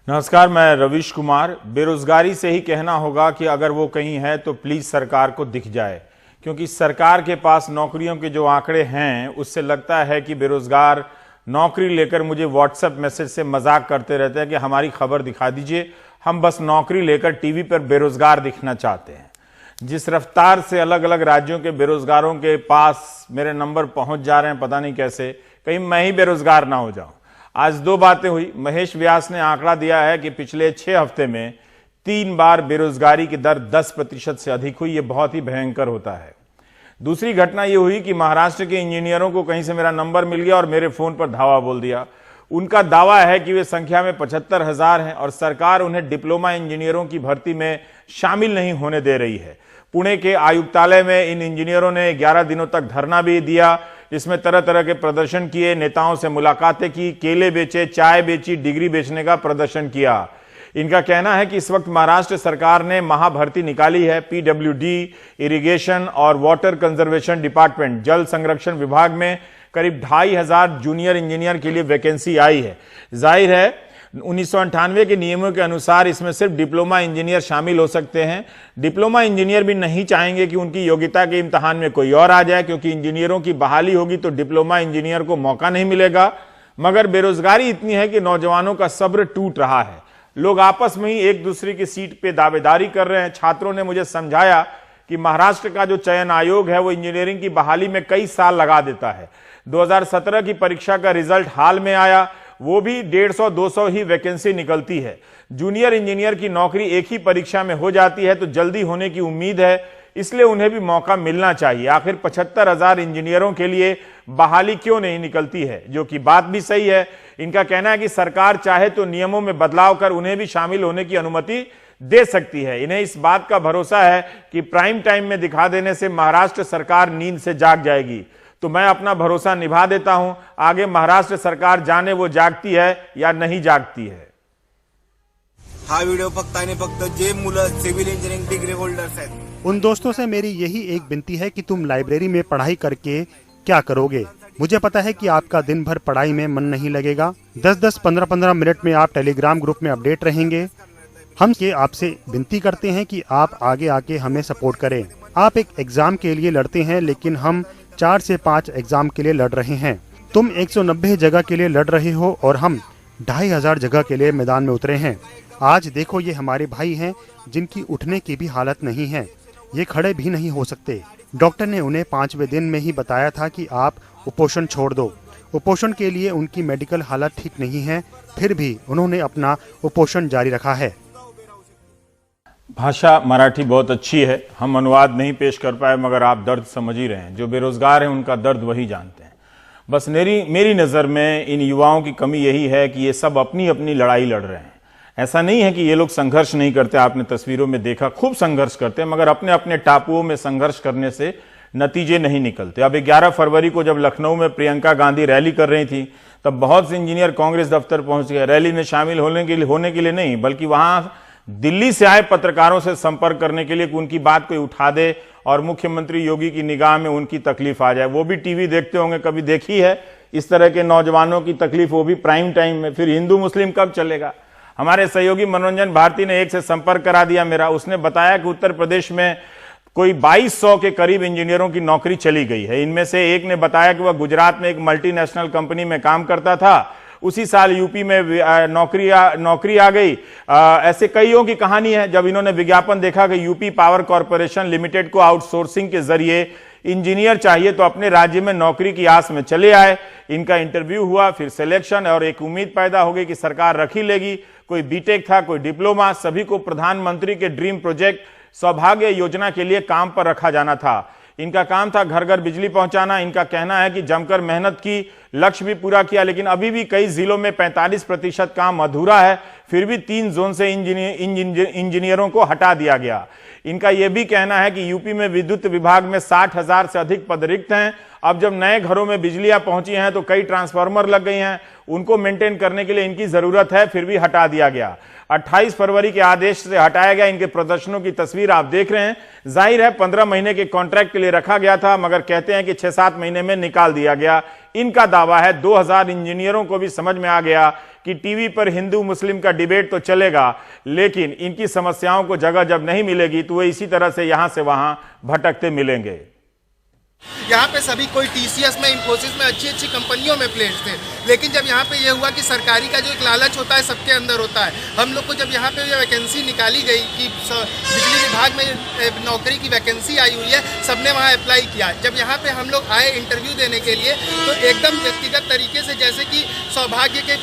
नमस्कार, मैं रविश कुमार। बेरोजगारी से ही कहना होगा कि अगर वो कहीं है तो प्लीज सरकार को दिख जाए, क्योंकि सरकार के पास नौकरियों के जो आंकड़े हैं उससे लगता है कि बेरोजगार नौकरी लेकर मुझे व्हाट्सएप मैसेज से मजाक करते रहते हैं कि हमारी खबर दिखा दीजिए, हम बस नौकरी लेकर टीवी पर बेरोजगार दिखना चाहते हैं। जिस रफ्तार से अलग अलग राज्यों के बेरोजगारों के पास मेरे नंबर पहुंच जा रहे हैं, पता नहीं कैसे, कहीं मैं ही बेरोजगार ना हो जाऊं। आज दो बातें हुई। महेश व्यास ने आंकड़ा दिया है कि पिछले 6 हफ्ते में 3 बार बेरोजगारी की दर 10% से अधिक हुई। यह बहुत ही भयंकर होता है। दूसरी घटना यह हुई कि महाराष्ट्र के इंजीनियरों को कहीं से मेरा नंबर मिल गया और मेरे फोन पर धावा बोल दिया। उनका दावा है कि वे संख्या में 75,000 हैं और सरकार उन्हें डिप्लोमा इंजीनियरों की भर्ती में शामिल नहीं होने दे रही है। पुणे के आयुक्तालय में इन इंजीनियरों ने 11 दिनों तक धरना भी दिया, जिसमें तरह तरह के प्रदर्शन किए, नेताओं से मुलाकातें की, केले बेचे, चाय बेची, डिग्री बेचने का प्रदर्शन किया। इनका कहना है कि इस वक्त महाराष्ट्र सरकार ने महाभर्ती निकाली है। पीडब्ल्यूडी, इरिगेशन और वाटर कंजर्वेशन डिपार्टमेंट, जल संरक्षण विभाग में करीब 2,500 जूनियर इंजीनियर के लिए वैकेंसी आई है। जाहिर है 1998 के नियमों के अनुसार इसमें सिर्फ डिप्लोमा इंजीनियर शामिल हो सकते हैं। डिप्लोमा इंजीनियर भी नहीं चाहेंगे कि उनकी योग्यता के इम्तिहान में कोई और आ जाए, क्योंकि इंजीनियरों की बहाली होगी तो डिप्लोमा इंजीनियर को मौका नहीं मिलेगा। मगर बेरोजगारी इतनी है कि नौजवानों का सब्र टूट रहा है। लोग आपस में ही एक दूसरे की सीट पे दावेदारी कर रहे हैं। छात्रों ने मुझे समझाया कि महाराष्ट्र का जो चयन आयोग है वो इंजीनियरिंग की बहाली में कई साल लगा देता है। 2017 की परीक्षा का रिजल्ट हाल में आया, वो भी 150-200 ही वैकेंसी निकलती है। जूनियर इंजीनियर की नौकरी एक ही परीक्षा में हो जाती है, तो जल्दी होने की उम्मीद है, इसलिए उन्हें भी मौका मिलना चाहिए। आखिर 75,000 इंजीनियरों के लिए बहाली क्यों नहीं निकलती है, जो कि बात भी सही है। इनका कहना है कि सरकार चाहे तो नियमों में बदलाव कर उन्हें भी शामिल होने की अनुमति दे सकती है। इन्हें इस बात का भरोसा है कि प्राइम टाइम में दिखा देने से महाराष्ट्र सरकार नींद से जाग जाएगी। तो मैं अपना भरोसा निभा देता हूं। आगे महाराष्ट्र सरकार जाने वो जागती है या नहीं जागती है। हा व्हिडिओ फक्त आणि फक्त जे मुलं सिव्हिल इंजिनिअरिंग डिग्री होल्डर्स हैं, उन दोस्तों से मेरी यही एक विनती है कि तुम लाइब्रेरी में पढ़ाई करके क्या करोगे। मुझे पता है कि आपका दिन भर पढ़ाई में मन नहीं लगेगा। 10-10, 15-15 मिनट में आप टेलीग्राम ग्रुप में अपडेट रहेंगे। हम आपसे विनती करते हैं कि आप आगे आके हमें सपोर्ट करें। आप एक एग्जाम के लिए लड़ते हैं, लेकिन हम 4 से 5 एग्जाम के लिए लड़ रहे हैं। तुम 190 जगह के लिए लड़ रहे हो और हम 2,500 जगह के लिए मैदान में उतरे हैं। आज देखो, ये हमारे भाई हैं जिनकी उठने की भी हालत नहीं है, ये खड़े भी नहीं हो सकते। डॉक्टर ने उन्हें 5वें दिन में ही बताया था कि आप कुपोषण छोड़ दो। कुपोषण के लिए उनकी मेडिकल हालत ठीक नहीं है, फिर भी उन्होंने अपना कुपोषण जारी रखा है। भाषा मराठी बहुत अच्छी है, हम अनुवाद नहीं पेश कर पाए, मगर आप दर्द समझ ही रहे हैं। जो बेरोजगार हैं उनका दर्द वही जानते हैं। बस मेरी नज़र में इन युवाओं की कमी यही है कि ये सब अपनी अपनी लड़ाई लड़ रहे हैं। ऐसा नहीं है कि ये लोग संघर्ष नहीं करते, आपने तस्वीरों में देखा, खूब संघर्ष करते हैं, मगर अपने अपने टापुओं में संघर्ष करने से नतीजे नहीं निकलते। अब 11 फरवरी को जब लखनऊ में प्रियंका गांधी रैली कर रही थी, तब बहुत से इंजीनियर कांग्रेस दफ्तर पहुंच गए। रैली में शामिल होने के लिए नहीं, बल्कि वहां दिल्ली से आए पत्रकारों से संपर्क करने के लिए कि उनकी बात कोई उठा दे और मुख्यमंत्री योगी की निगाह में उनकी तकलीफ आ जाए। वो भी टीवी देखते होंगे, कभी देखी है इस तरह के नौजवानों की तकलीफ, वो भी प्राइम टाइम में। फिर हिंदू मुस्लिम कब चलेगा। हमारे सहयोगी मनोरंजन भारती ने एक से संपर्क करा दिया मेरा। उसने बताया कि उत्तर प्रदेश में कोई 2200 के करीब इंजीनियरों की नौकरी चली गई है। इनमें से एक ने बताया कि वह गुजरात में एक मल्टीनेशनल कंपनी में काम करता था, उसी साल यूपी में नौकरी आ गई। ऐसे कईयों की कहानी है। जब इन्होंने विज्ञापन देखा कि यूपी पावर कॉरपोरेशन लिमिटेड को आउटसोर्सिंग के जरिए इंजीनियर चाहिए, तो अपने राज्य में नौकरी की आस में चले आए। इनका इंटरव्यू हुआ, फिर सिलेक्शन, और एक उम्मीद पैदा हो गई कि सरकार रख ही लेगी। कोई बीटेक था, कोई डिप्लोमा, सभी को प्रधानमंत्री के ड्रीम प्रोजेक्ट सौभाग्य योजना के लिए काम पर रखा जाना था। इनका काम था घर घर बिजली पहुंचाना। इनका कहना है कि जमकर मेहनत की, लक्ष्य भी पूरा किया, लेकिन अभी भी कई जिलों में 45% काम अधूरा है। फिर भी 3 जोन से इंजीनियरों को हटा दिया गया। इनका यह भी कहना है कि यूपी में विद्युत विभाग में 60,000 से अधिक पद रिक्त हैं। अब जब नए घरों में बिजलियां पहुंची हैं तो कई ट्रांसफार्मर लग गई हैं, उनको मेंटेन करने के लिए इनकी जरूरत है, फिर भी हटा दिया गया। 28 फरवरी के आदेश से हटाया गया। इनके प्रदर्शनों की तस्वीर आप देख रहे हैं। जाहिर है 15 महीने के कॉन्ट्रैक्ट के लिए रखा गया था, मगर कहते हैं कि 6-7 महीने में निकाल दिया गया। इनका दावा है 2000 इंजीनियरों को भी समझ में आ गया कि टीवी पर हिंदू मुस्लिम का डिबेट तो चलेगा, लेकिन इनकी समस्याओं को जगह जब नहीं मिलेगी तो वे इसी तरह से यहां से वहां भटकते मिलेंगे। यहाँ पे सभी कोई टीसीएस में, इन्फोसिस में, अच्छी अच्छी कंपनियों में प्लेस थे, लेकिन जब यहाँ पे ये हुआ कि सरकारी का जो एक लालच होता है सबके अंदर होता है। हम लोग को जब यहाँ पे ये वैकेंसी निकाली गई कि बिजली विभाग में नौकरी की वैकेंसी आई हुई है, सबने वहाँ अप्लाई किया। जब यहाँ पे हम लोग आए इंटरव्यू देने के लिए तो एकदम व्यक्तिगत तरीके से, जैसे कि सौभाग्य के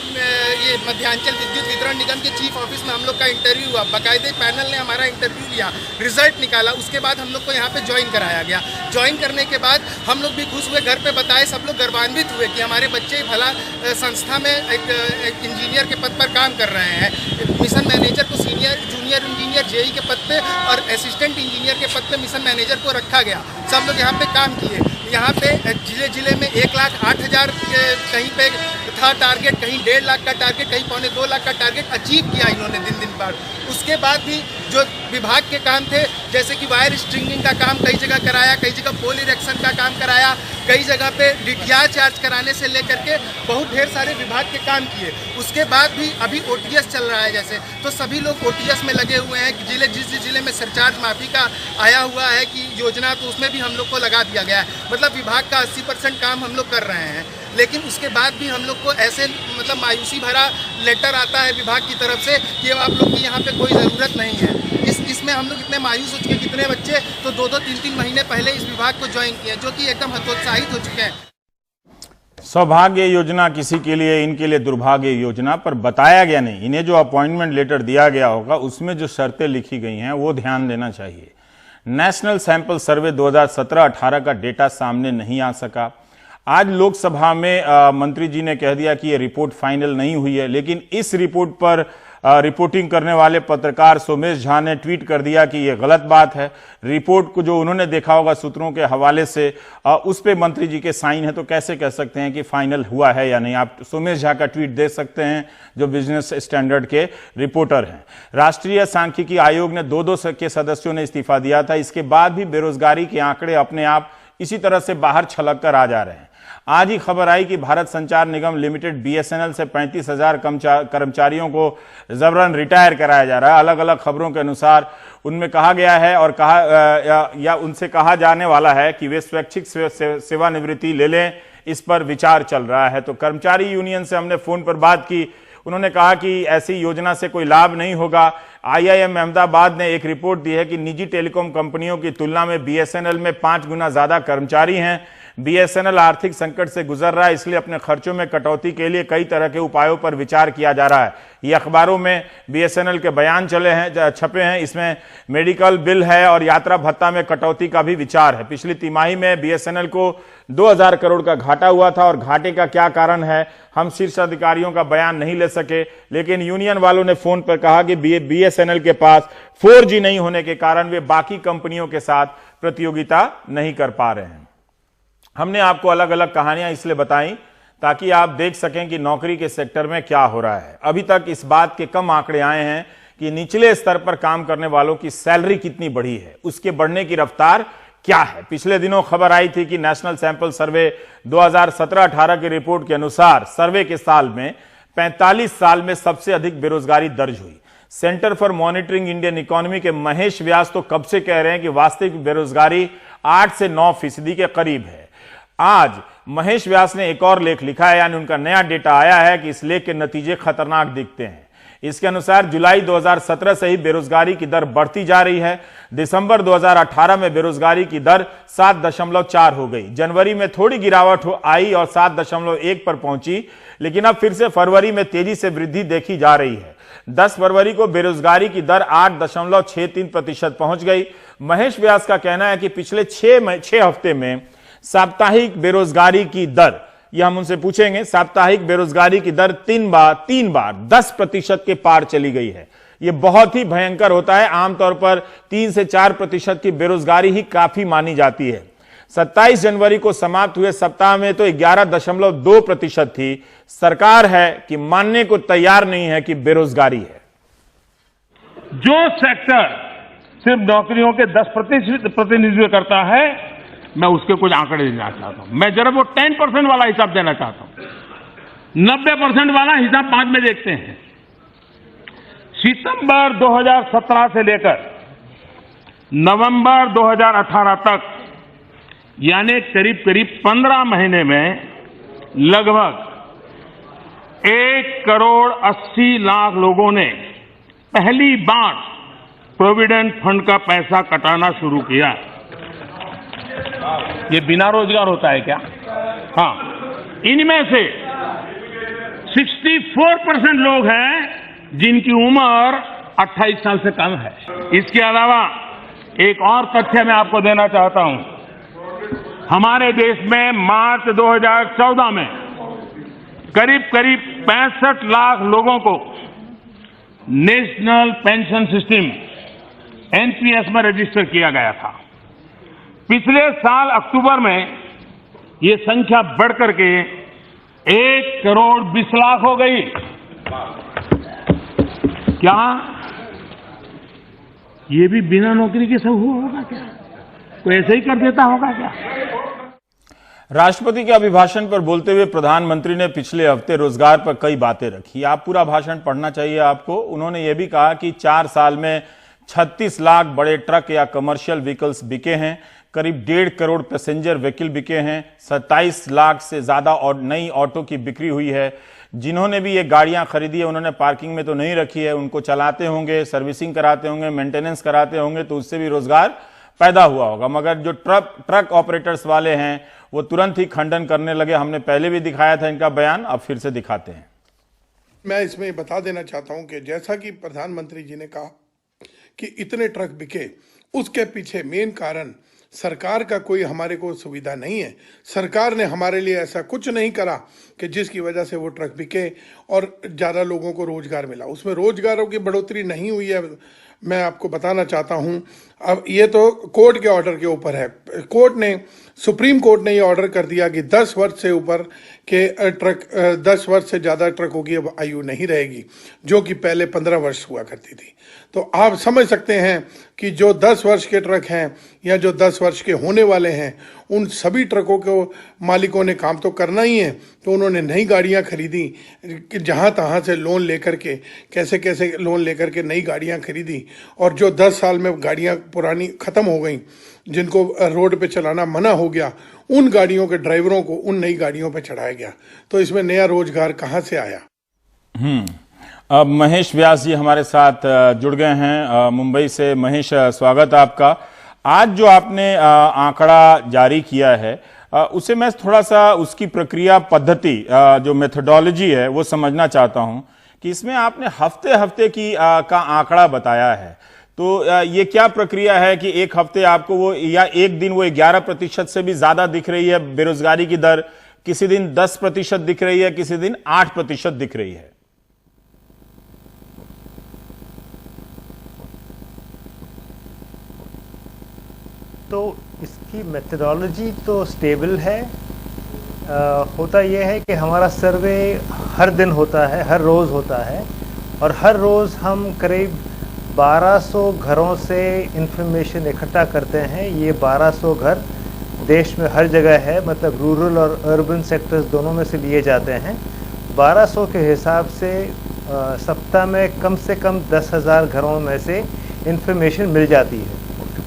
ये मध्यांचल विद्युत वितरण निगम के चीफ ऑफिस में हम लोग का इंटरव्यू हुआ, बाकायदे पैनल ने हमारा इंटरव्यू लिया, रिजल्ट निकाला, उसके बाद हम लोग को यहाँ पे ज्वाइन कराया गया। ज्वाइन करने के बाद हम लोग भी खुश हुए, घर पे बताए, सब लोग गर्वान्वित हुए कि हमारे बच्चे भला संस्था में एक इंजीनियर के पद पर काम कर रहे हैं। मिशन मैनेजर को जूनियर इंजीनियर जेई के पद पे और असिस्टेंट इंजीनियर के पद पे मिशन मैनेजर को रखा गया। सब लोग यहाँ पे काम किए। यहाँ पे जिले में 1,08,000 कहीं पे था टारगेट, कहीं 1.5 लाख का टारगेट, कहीं 1.25 लाख का टारगेट अचीव किया इन्होंने दिन बाद। उसके बाद भी जो विभाग के काम थे, जैसे कि वायर स्ट्रिंगिंग का काम कई जगह कराया, कई जगह पोल इरेक्शन का काम कराया, कई जगह पे डीटीआर चार्ज कराने से लेकर के बहुत ढेर सारे विभाग के काम किए। उसके बाद भी अभी ओटीएस चल रहा है जैसे, तो सभी लोग ओटीएस में लगे हुए हैं कि जिस जिले में सरचार्ज माफ़ी का आया हुआ है कि योजना, तो उसमें भी हम लोग को लगा दिया गया है। मतलब विभाग का 80% काम हम लोग कर रहे हैं, लेकिन उसके बाद भी हम लोग को ऐसे मतलब मायूसी भरा लेटर आता है विभाग की तरफ से कि आप लोग की यहाँ पे कोई ज़रूरत नहीं है। इसमें हम लोग इतने मायूस हो चुके, कितने बच्चे तो 2-2, 3-3 महीने पहले इस विभाग को ज्वाइन किए, जो कि एकदम हतोत्साहित हो चुके हैं। सौभाग्य योजना किसी के लिए, इनके लिए दुर्भाग्य योजना, पर बताया गया नहीं। इन्हें जो अपॉइंटमेंट लेटर दिया गया होगा उसमें जो शर्तें लिखी गई हैं वो ध्यान देना चाहिए। नेशनल सैंपल सर्वे 2017-18 का डेटा सामने नहीं आ सका। आज लोकसभा में मंत्री जी ने कह दिया कि ये रिपोर्ट फाइनल नहीं हुई है, लेकिन इस रिपोर्ट पर रिपोर्टिंग करने वाले पत्रकार सोमेश झा ने ट्वीट कर दिया कि यह गलत बात है। रिपोर्ट को जो उन्होंने देखा होगा सूत्रों के हवाले से, उस पे मंत्री जी के साइन है, तो कैसे कह सकते हैं कि फाइनल हुआ है या नहीं। आप सोमेश झा का ट्वीट देख सकते हैं, जो बिजनेस स्टैंडर्ड के रिपोर्टर हैं। राष्ट्रीय सांख्यिकी आयोग ने 2-2 के सदस्यों ने इस्तीफा दिया था। इसके बाद भी बेरोजगारी के आंकड़े अपने आप इसी तरह से बाहर छलक कर आ जा रहे हैं। आज ही खबर आई कि भारत संचार निगम लिमिटेड बीएसएनएल से 35,000 कर्मचारियों को जबरन रिटायर कराया जा रहा है। अलग अलग खबरों के अनुसार उनमें कहा गया है और या उनसे कहा जाने वाला है कि वे स्वैच्छिक सेवानिवृत्ति ले लें, इस पर विचार चल रहा है। तो कर्मचारी यूनियन से हमने फोन पर बात की, उन्होंने कहा कि ऐसी योजना से कोई लाभ नहीं होगा। आईआईएम अहमदाबाद ने एक रिपोर्ट दी है कि निजी टेलीकॉम कंपनियों की तुलना में बीएसएनएल में 5 गुना ज्यादा कर्मचारी हैं। बीएसएनएल आर्थिक संकट से गुजर रहा है, इसलिए अपने खर्चों में कटौती के लिए कई तरह के उपायों पर विचार किया जा रहा है। ये अखबारों में बीएसएनएल के बयान छपे हैं। इसमें मेडिकल बिल है और यात्रा भत्ता में कटौती का भी विचार है। पिछली तिमाही में बीएसएनएल को 2000 करोड़ का घाटा हुआ था और घाटे का क्या कारण है हम शीर्ष अधिकारियों का बयान नहीं ले सके, लेकिन यूनियन वालों ने फोन पर कहा कि बीएसएनएल के पास 4G नहीं होने के कारण वे बाकी कंपनियों के साथ प्रतियोगिता नहीं कर पा रहे हैं। हमने आपको अलग अलग कहानियां इसलिए बताई ताकि आप देख सकें कि नौकरी के सेक्टर में क्या हो रहा है। अभी तक इस बात के कम आंकड़े आए हैं कि निचले स्तर पर काम करने वालों की सैलरी कितनी बढ़ी है, उसके बढ़ने की रफ्तार क्या है। पिछले दिनों खबर आई थी कि नेशनल सैंपल सर्वे 2017-18 की रिपोर्ट के अनुसार सर्वे के साल में 45 साल में सबसे अधिक बेरोजगारी दर्ज हुई। Centre for monitoring Indian economy के महेश व्यास तो कब से कह रहे हैं कि वास्तविक बेरोजगारी 8 से 9% के करीब है। आज महेश व्यास ने एक और लेख लिखा है, यानी उनका नया डेटा आया है कि इस लेख के नतीजे खतरनाक दिखते हैं। इसके अनुसार जुलाई 2017 से ही बेरोजगारी की दर बढ़ती जा रही है। दिसंबर 2018 में बेरोजगारी की दर 7.4 हो गई। जनवरी में थोड़ी गिरावट आई और 7.1 पर पहुंची, लेकिन अब फिर से फरवरी में तेजी से वृद्धि देखी जा रही है। 10 फरवरी को बेरोजगारी की दर 8.63% पहुंच गई। महेश व्यास का कहना है कि पिछले 6 हफ्ते में साप्ताहिक बेरोजगारी की दर, यह हम उनसे पूछेंगे, साप्ताहिक बेरोजगारी की दर 3 बार 10% के पार चली गई है। यह बहुत ही भयंकर होता है। आमतौर पर 3 से 4% की बेरोजगारी ही काफी मानी जाती है। 27 जनवरी को समाप्त हुए सप्ताह में तो 11.2% थी। सरकार है कि मानने को तैयार नहीं है कि बेरोजगारी है। जो सेक्टर सिर्फ नौकरियों के 10% प्रतिनिधित्व करता है, मैं उसके कुछ आंकड़े देना चाहता हूं। मैं जरा वो 10% वाला हिसाब देना चाहता हूं। 90% वाला हिसाब बाद में देखते हैं। सितंबर 2017 से लेकर नवंबर 2018 तक यानी करीब करीब 15 महीने में लगभग 1,80,00,000 लोगों ने पहली बार प्रोविडेंट फंड का पैसा कटाना शुरू किया। ये बिना रोजगार होता है क्या? हाँ, इनमें से 64% लोग हैं जिनकी उम्र 28 साल से कम है। इसके अलावा एक और तथ्य मैं आपको देना चाहता हूं। हमारे देश में मार्च 2014 में करीब करीब 65 लाख लोगों को नेशनल पेंशन सिस्टम एनपीएस में रजिस्टर किया गया था। पिछले साल अक्टूबर में ये संख्या बढ़कर के 1,20,00,000 हो गई। क्या ये भी बिना नौकरी के सब हुआ होगा क्या? कोई ऐसे ही कर देता होगा क्या? राष्ट्रपति के अभिभाषण पर बोलते हुए प्रधानमंत्री ने पिछले हफ्ते रोजगार पर कई बातें रखी। आप पूरा भाषण पढ़ना चाहिए आपको। उन्होंने यह भी कहा कि 4 साल में 36 लाख बड़े ट्रक या कमर्शियल व्हीकल्स बिके हैं, करीब 1.5 करोड़ पैसेंजर व्हीकल बिके हैं, 27 लाख से ज्यादा और नई ऑटो की बिक्री हुई है। जिन्होंने भी ये गाड़ियां खरीदी है उन्होंने पार्किंग में तो नहीं रखी है, उनको चलाते होंगे, सर्विसिंग कराते होंगे, मेंटेनेंस कराते होंगे, तो उससे भी रोजगार पैदा हुआ होगा। मगर जो ट्रक ऑपरेटर्स वाले हैं वो तुरंत ही खंडन करने लगे। हमने पहले भी दिखाया था इनका बयान, अब फिर से दिखाते हैं। मैं इसमें बता देना चाहता हूं कि जैसा कि प्रधानमंत्री जी ने कहा कि इतने ट्रक बिके, उसके पीछे मेन कारण सरकार का कोई हमारे को सुविधा नहीं है। सरकार ने हमारे लिए ऐसा कुछ नहीं करा कि जिसकी वजह से वो ट्रक बिके और ज़्यादा लोगों को रोजगार मिला। उसमें रोजगारों की बढ़ोतरी नहीं हुई है। मैं आपको बताना चाहता हूं, अब ये तो कोर्ट के ऑर्डर के ऊपर है। सुप्रीम कोर्ट ने ये ऑर्डर कर दिया कि 10 वर्ष से ऊपर के ट्रक 10 वर्ष से ज़्यादा ट्रकों की अब आयु नहीं रहेगी, जो कि पहले 15 वर्ष हुआ करती थी। तो आप समझ सकते हैं कि जो 10 वर्ष के ट्रक हैं या जो 10 वर्ष के होने वाले हैं, उन सभी ट्रकों को मालिकों ने काम तो करना ही है। तो उन्होंने नई गाड़ियां खरीदी कि जहां तहां से लोन लेकर के कैसे कैसे लोन लेकर के नई गाड़ियां खरीदी, और जो 10 साल में गाड़ियां पुरानी ख़त्म हो गई, जिनको रोड पे चलाना मना हो गया, उन गाड़ियों के ड्राइवरों को उन नई गाड़ियों पे चढ़ाया गया। तो इसमें नया रोजगार कहां से आया? अब महेश व्यास जी हमारे साथ जुड़ गए हैं मुंबई से। महेश, स्वागत आपका। आज जो आपने आंकड़ा जारी किया है उसे मैं थोड़ा सा उसकी प्रक्रिया पद्धति जो मेथोडोलॉजी है वो समझना चाहता हूं कि इसमें आपने हफ्ते हफ्ते की का आंकड़ा बताया है। तो ये क्या प्रक्रिया है कि एक हफ्ते आपको वो या एक दिन वो 11% से भी ज्यादा दिख रही है बेरोजगारी की दर, किसी दिन 10% दिख रही है, किसी दिन 8% दिख रही है? तो इसकी मेथडोलॉजी तो स्टेबल है। होता यह है कि हमारा सर्वे हर दिन होता है, हर रोज़ होता है, और हर रोज़ हम करीब 1200 घरों से इंफॉर्मेशन इकट्ठा करते हैं। ये 1200 घर देश में हर जगह है, मतलब रूरल और अर्बन सेक्टर्स दोनों में से लिए जाते हैं। 1200 के हिसाब से सप्ताह में कम 10,000 घरों में से इंफॉर्मेशन मिल जाती है।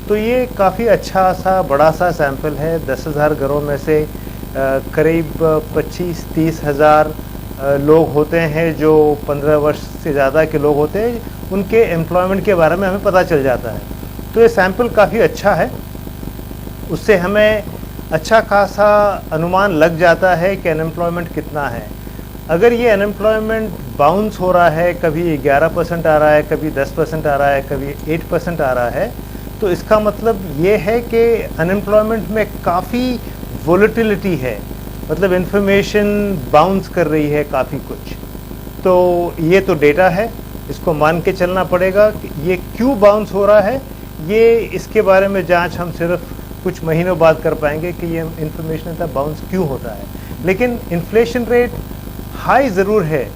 तो ये काफ़ी अच्छा सा बड़ा सा सैंपल है। 10,000 घरों में से करीब 25-30 हज़ार लोग होते हैं जो 15 वर्ष से ज़्यादा के लोग होते हैं, उनके एम्प्लॉयमेंट के बारे में हमें पता चल जाता है। तो ये सैंपल काफ़ी अच्छा है, उससे हमें अच्छा खासा अनुमान लग जाता है कि अनएम्प्लॉयमेंट कितना है। अगर ये अनएम्प्लॉयमेंट बाउंस हो रहा है, कभी 11% आ रहा है, कभी 10% आ रहा है, कभी 8% आ रहा है, तो इसका मतलब ये है कि अनएम्प्लॉयमेंट में काफ़ी वोलेटिलिटी है, मतलब इन्फॉर्मेशन बाउंस कर रही है काफ़ी कुछ। तो ये तो डेटा है, इसको मान के चलना पड़ेगा कि ये क्यों बाउंस हो रहा है। ये इसके बारे में जांच हम सिर्फ कुछ महीनों बाद कर पाएंगे कि ये इन्फॉर्मेशन इतना बाउंस क्यों होता है। लेकिन इन्फ्लेशन रेट हाई ज़रूर है,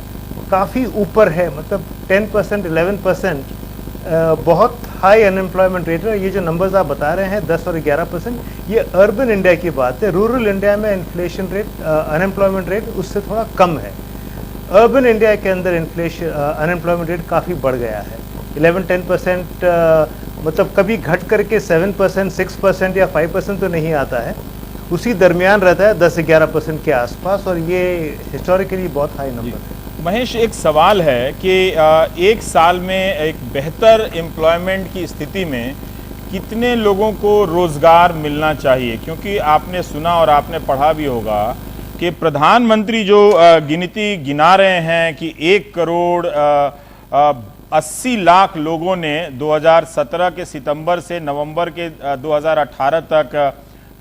काफ़ी ऊपर है, मतलब 10%, 11%, बहुत हाई अनएम्प्लॉयमेंट रेट है। ये जो नंबर्स आप बता रहे हैं 10 और 11%, ये अर्बन इंडिया की बात है। रूरल इंडिया में इन्फ्लेशन रेट, अनएम्प्लॉयमेंट रेट उससे थोड़ा कम है। अर्बन इंडिया के अंदर इन्फ्लेशन अनएम्प्लॉयमेंट रेट काफ़ी बढ़ गया है। 11-10% मतलब कभी घट करके 7%, 6% या 5% तो नहीं आता है, उसी दरमियान रहता है 10-11% के आसपास, और ये हिस्टोरिकली बहुत हाई नंबर है। महेश, एक सवाल है कि एक साल में एक बेहतर एम्प्लॉयमेंट की स्थिति में कितने लोगों को रोजगार मिलना चाहिए? क्योंकि आपने सुना और आपने पढ़ा भी होगा कि प्रधानमंत्री जो गिनती गिना रहे हैं कि 1 करोड़ 80 लाख लोगों ने 2017 के सितंबर से नवंबर के 2018 तक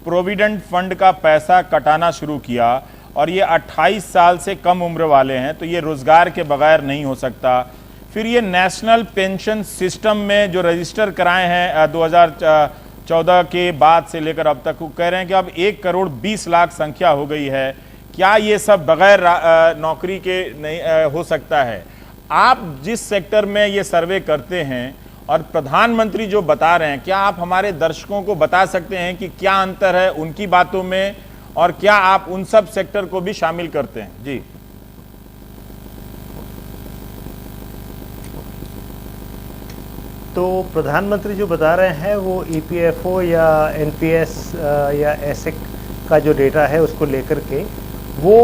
प्रोविडेंट फंड का पैसा कटाना शुरू किया, और ये 28 साल से कम उम्र वाले हैं, तो ये रोजगार के बगैर नहीं हो सकता। फिर ये नेशनल पेंशन सिस्टम में जो रजिस्टर कराए हैं 2014 के बाद से लेकर अब तक, वो कह रहे हैं कि अब 1 करोड़ 20 लाख संख्या हो गई है। क्या ये सब बगैर नौकरी के नहीं हो सकता है? आप जिस सेक्टर में ये सर्वे करते हैं और प्रधानमंत्री जो बता रहे हैं, क्या आप हमारे दर्शकों को बता सकते हैं कि क्या अंतर है उनकी बातों में, और क्या आप उन सब सेक्टर को भी शामिल करते हैं? जी। तो प्रधानमंत्री जो बता रहे हैं वो ईपीएफओ या एनपीएस या एसिक का जो डेटा है उसको लेकर के वो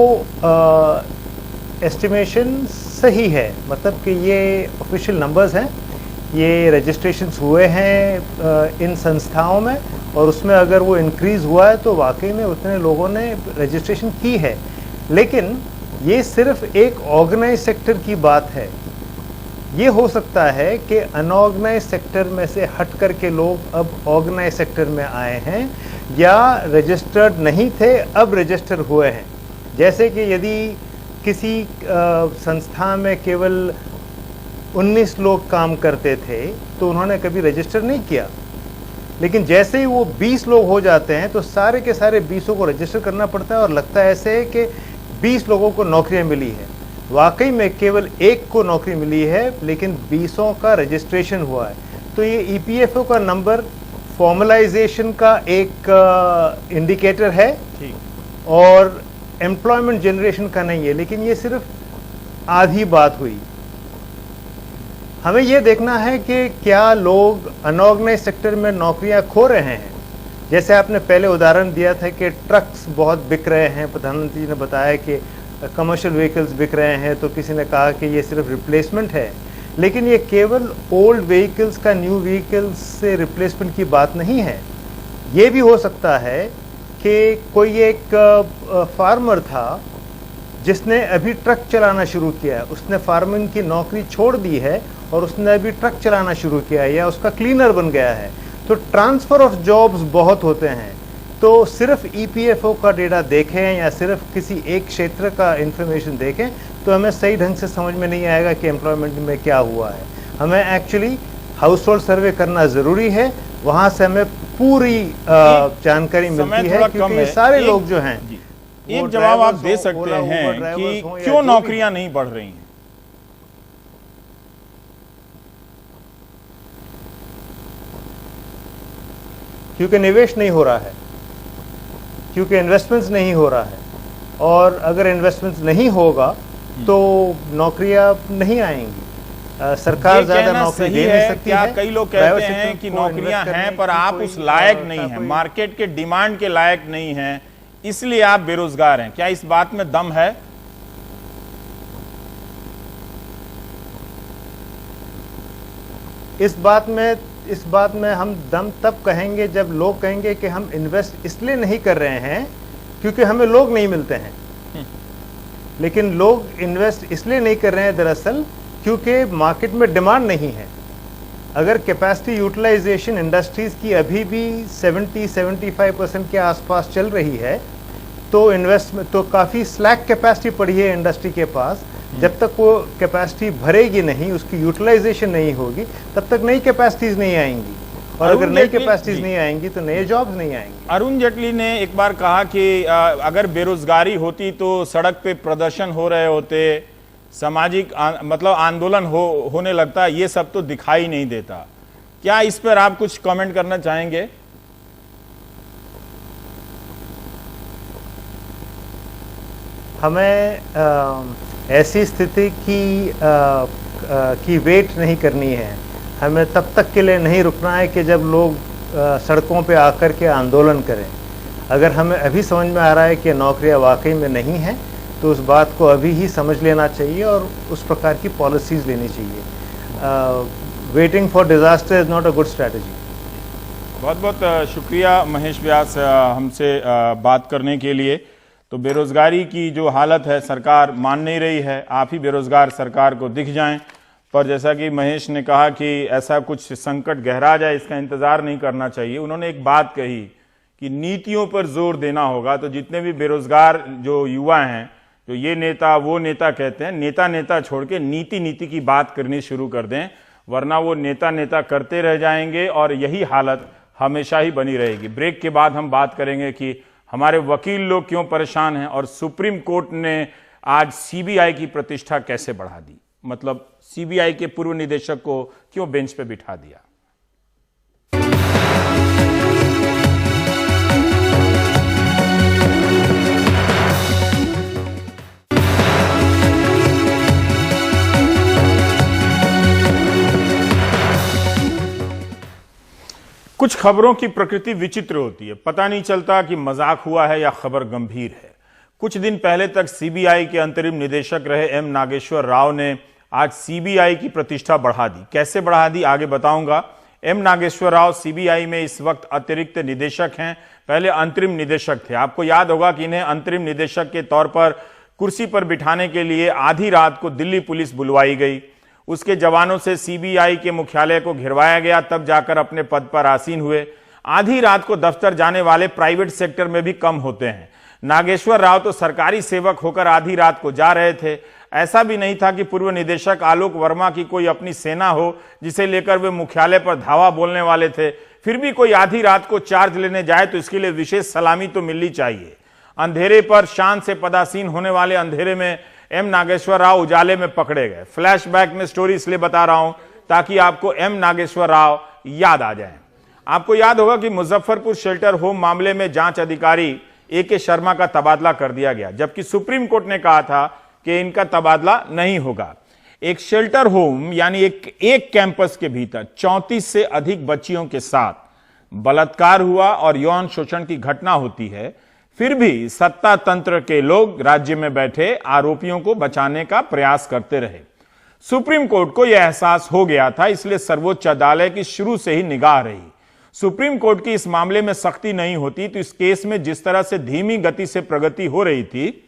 एस्टिमेशन सही है, मतलब कि ये ऑफिशियल नंबर्स हैं, ये रजिस्ट्रेशंस हुए हैं इन संस्थाओं में, और उसमें अगर वो इंक्रीज़ हुआ है तो वाकई में उतने लोगों ने रजिस्ट्रेशन की है। लेकिन ये सिर्फ एक ऑर्गेनाइज सेक्टर की बात है। ये हो सकता है कि अनऑर्गेनाइज सेक्टर में से हट कर के लोग अब ऑर्गेनाइज सेक्टर में आए हैं, या रजिस्टर्ड नहीं थे अब रजिस्टर हुए हैं। जैसे कि यदि किसी संस्था में केवल 19 लोग काम करते थे तो उन्होंने कभी रजिस्टर नहीं किया, लेकिन जैसे ही वो 20 लोग हो जाते हैं तो सारे के सारे 20 को रजिस्टर करना पड़ता है, और लगता है ऐसे कि 20 लोगों को नौकरियां मिली है। वाकई में केवल 1 को नौकरी मिली है, लेकिन 20 का रजिस्ट्रेशन हुआ है। तो ये ईपीएफओ का नंबर फॉर्मलाइजेशन का एक इंडिकेटर है, और एम्प्लॉयमेंट जनरेशन का नहीं है। लेकिन ये सिर्फ आधी बात हुई। हमें यह देखना है कि क्या लोग अनऑर्गेनाइज सेक्टर में नौकरियां खो रहे हैं। जैसे आपने पहले उदाहरण दिया था कि ट्रक्स बहुत बिक रहे हैं, प्रधानमंत्री जी ने बताया कि कमर्शियल व्हीकल्स बिक रहे हैं, तो किसी ने कहा कि ये सिर्फ रिप्लेसमेंट है। लेकिन ये केवल ओल्ड व्हीकल्स का न्यू व्हीकल्स से रिप्लेसमेंट की बात नहीं है। ये भी हो सकता है कि कोई एक फार्मर था जिसने अभी ट्रक चलाना शुरू किया है, उसने फार्मिंग की नौकरी छोड़ दी है और उसने अभी ट्रक चलाना शुरू किया है, या उसका क्लीनर बन गया है। तो ट्रांसफ़र ऑफ जॉब्स बहुत होते हैं। तो सिर्फ ईपीएफओ का डेटा देखें या सिर्फ किसी एक क्षेत्र का इंफॉर्मेशन देखें तो हमें सही ढंग से समझ में नहीं आएगा कि एम्प्लॉयमेंट में क्या हुआ है। हमें एक्चुअली हाउस होल्ड सर्वे करना ज़रूरी है, वहाँ से हमें पूरी जानकारी मिलती है, क्योंकि ये सारे लोग जो हैं। एक जवाब आप दे सकते हैं कि क्यों नौकरियां नहीं बढ़ रही हैं? क्योंकि निवेश नहीं हो रहा है, क्योंकि इन्वेस्टमेंट्स नहीं हो रहा है, और अगर इन्वेस्टमेंट्स नहीं होगा तो नौकरियां नहीं आएंगी। सरकार ज्यादा नौकरी दे नहीं सकती है। कई लोग कहते हैं कि नौकरियां हैं पर आप उस लायक नहीं हैं, मार्केट के डिमांड के लायक नहीं हैं, इसलिए आप बेरोजगार हैं। क्या इस बात में दम है? इस बात में हम दम तब कहेंगे जब लोग कहेंगे कि हम इन्वेस्ट इसलिए नहीं कर रहे हैं क्योंकि हमें लोग नहीं मिलते हैं। लेकिन लोग इन्वेस्ट इसलिए नहीं कर रहे हैं दरअसल क्योंकि मार्केट में डिमांड नहीं है। अगर कैपेसिटी यूटिलाइजेशन इंडस्ट्रीज की अभी भी 70-75% के आसपास चल रही है तो इन्वेस्टमेंट तो काफ़ी स्लैक कैपेसिटी पड़ी है इंडस्ट्री के पास। जब तक वो कैपेसिटी भरेगी नहीं, उसकी यूटिलाइजेशन नहीं होगी, तब तक नई कैपेसिटीज नहीं आएंगी, और अगर नई कैपेसिटीज नहीं आएंगी तो नए जॉब्स नहीं आएंगे। अरुण जेटली ने एक बार कहा कि अगर बेरोजगारी होती तो सड़क पे प्रदर्शन हो रहे होते, सामाजिक मतलब आंदोलन होने लगता, ये सब तो दिखाई नहीं देता। क्या इस पर आप कुछ कमेंट करना चाहेंगे? हमें ऐसी स्थिति की वेट नहीं करनी है। हमें तब तक के लिए नहीं रुकना है कि जब लोग सड़कों पे आकर के आंदोलन करें। अगर हमें अभी समझ में आ रहा है कि नौकरियां वाकई में नहीं हैं, तो उस बात को अभी ही समझ लेना चाहिए और उस प्रकार की पॉलिसीज़ लेनी चाहिए। Waiting for disaster is not a good strategy. बहुत बहुत शुक्रिया महेश व्यास हमसे बात करने के लिए। तो बेरोजगारी की जो हालत है सरकार मान नहीं रही है, आप ही बेरोजगार सरकार को दिख जाएं, पर जैसा कि महेश ने कहा कि ऐसा कुछ संकट गहरा जाए इसका इंतजार नहीं करना चाहिए। उन्होंने एक बात कही कि नीतियों पर जोर देना होगा। तो जितने भी बेरोजगार जो युवा हैं, जो ये नेता वो नेता कहते हैं, नेता छोड़ के नीति की बात करनी शुरू कर दें, वरना वो नेता करते रह जाएंगे और यही हालत हमेशा ही बनी रहेगी। ब्रेक के बाद हम बात करेंगे कि हमारे वकील लोग क्यों परेशान हैं और सुप्रीम कोर्ट ने आज सीबीआई की प्रतिष्ठा कैसे बढ़ा दी, मतलब सीबीआई के पूर्व निदेशक को क्यों बेंच पे बिठा दिया। कुछ खबरों की प्रकृति विचित्र होती है, पता नहीं चलता कि मजाक हुआ है या खबर गंभीर है। कुछ दिन पहले तक सीबीआई के अंतरिम निदेशक रहे एम नागेश्वर राव ने आज सीबीआई की प्रतिष्ठा बढ़ा दी। कैसे बढ़ा दी आगे बताऊंगा। एम नागेश्वर राव सीबीआई में इस वक्त अतिरिक्त निदेशक हैं, पहले अंतरिम निदेशक थे। आपको याद होगा कि इन्हें अंतरिम निदेशक के तौर पर कुर्सी पर बिठाने के लिए आधी रात को दिल्ली पुलिस बुलवाई गई। उसके जवानों से सीबीआई के मुख्यालय को घिरवाया गया, तब जाकर अपने पद पर आसीन हुए। आधी रात को दफ्तर जाने वाले प्राइवेट सेक्टर में भी कम होते हैं। नागेश्वर राव तो सरकारी सेवक होकर आधी रात को जा रहे थे। ऐसा भी नहीं था कि पूर्व निदेशक आलोक वर्मा की कोई अपनी सेना हो जिसे लेकर वे मुख्यालय पर धावा बोलने वाले थे। फिर भी कोई आधी रात को चार्ज लेने जाए तो इसके लिए विशेष सलामी तो मिलनी चाहिए। अंधेरे पर शान से पदासीन होने वाले अंधेरे में एम नागेश्वर राव उजाले में पकड़े गए। फ्लैशबैक में स्टोरी इसलिए बता रहा हूं ताकि आपको एम नागेश्वर राव याद आ जाएं। आपको याद होगा कि मुजफ्फरपुर शेल्टर होम मामले में जांच अधिकारी ए.के. शर्मा का तबादला कर दिया गया, जबकि सुप्रीम कोर्ट ने कहा था कि इनका तबादला नहीं होगा। एक शेल्टर होम यानी एक कैंपस के भीतर 34 से अधिक बच्चियों के साथ बलात्कार हुआ और यौन शोषण की घटना होती है, फिर भी सत्ता तंत्र के लोग राज्य में बैठे आरोपियों को बचाने का प्रयास करते रहे। सुप्रीम कोर्ट को यह एहसास हो गया था, इसलिए सर्वोच्च अदालत की शुरू से ही निगाह रही। सुप्रीम कोर्ट की इस मामले में सख्ती नहीं होती तो इस केस में जिस तरह से धीमी गति से प्रगति हो रही थी,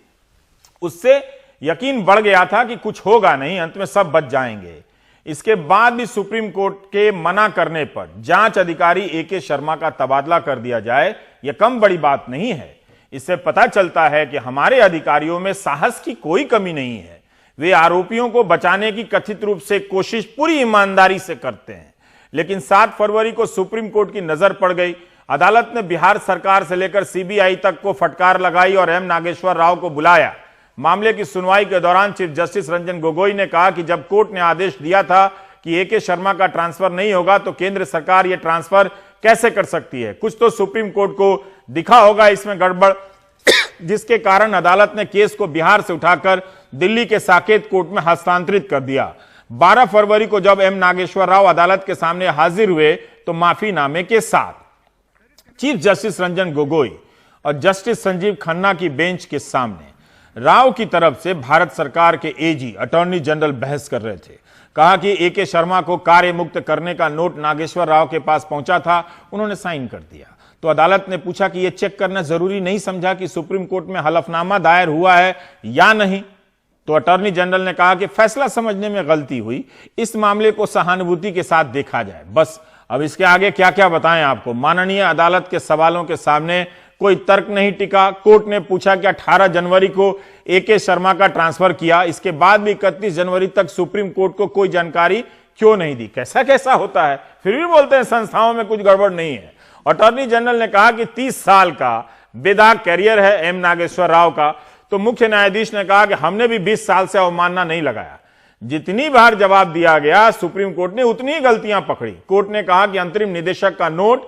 उससे यकीन बढ़ गया था कि कुछ होगा नहीं, अंत में सब बच जाएंगे। इसके बाद भी सुप्रीम कोर्ट के मना करने पर जांच अधिकारी ए.के. शर्मा का तबादला कर दिया जाए, यह कम बड़ी बात नहीं है। इससे पता चलता है कि हमारे अधिकारियों में साहस की कोई कमी नहीं है। वे आरोपियों को बचाने की कथित रूप से कोशिश पूरी ईमानदारी से करते हैं। लेकिन 7 फरवरी को सुप्रीम कोर्ट की नजर पड़ गई। अदालत ने बिहार सरकार से लेकर सीबीआई तक को फटकार लगाई और एम नागेश्वर राव को बुलाया। मामले की सुनवाई के दौरान चीफ जस्टिस रंजन गोगोई ने कहा कि जब कोर्ट ने आदेश दिया था कि ए.के. शर्मा का ट्रांसफर नहीं होगा तो केंद्र सरकार यह ट्रांसफर कैसे कर सकती है। कुछ तो सुप्रीम कोर्ट को दिखा होगा इसमें गड़बड़, जिसके कारण अदालत ने केस को बिहार से उठाकर दिल्ली के साकेत कोर्ट में हस्तांतरित कर दिया। 12 फरवरी को जब एम नागेश्वर राव अदालत के सामने हाजिर हुए तो माफीनामे के साथ चीफ जस्टिस रंजन गोगोई और जस्टिस संजीव खन्ना की बेंच के सामने राव की तरफ से भारत सरकार के एजी अटॉर्नी जनरल बहस कर रहे थे। कहा कि ए.के. शर्मा को कार्य मुक्त करने का नोट नागेश्वर राव के पास पहुंचा था, उन्होंने साइन कर दिया। तो अदालत ने पूछा कि यह चेक करना जरूरी नहीं समझा कि सुप्रीम कोर्ट में हलफनामा दायर हुआ है या नहीं। तो अटॉर्नी जनरल ने कहा कि फैसला समझने में गलती हुई, इस मामले को सहानुभूति के साथ देखा जाए। बस अब इसके आगे क्या क्या बताएं आपको। माननीय अदालत के सवालों के सामने कोई तर्क नहीं टिका। कोर्ट ने पूछा कि 18 जनवरी को ए.के. शर्मा का ट्रांसफर किया, इसके बाद भी 31 जनवरी तक सुप्रीम कोर्ट को कोई जानकारी क्यों नहीं दी। कैसा कैसा होता है, फिर भी बोलते हैं संस्थाओं में कुछ गड़बड़ नहीं है। अटॉर्नी जनरल ने कहा कि 30 साल का बेदाग कैरियर है एम नागेश्वर राव का। तो मुख्य न्यायाधीश ने कहा कि हमने भी 20 साल से अवमानना नहीं लगाया। जितनी बार जवाब दिया गया सुप्रीम कोर्ट ने उतनी ही गलतियां पकड़ी। कोर्ट ने कहा कि अंतरिम निदेशक का नोट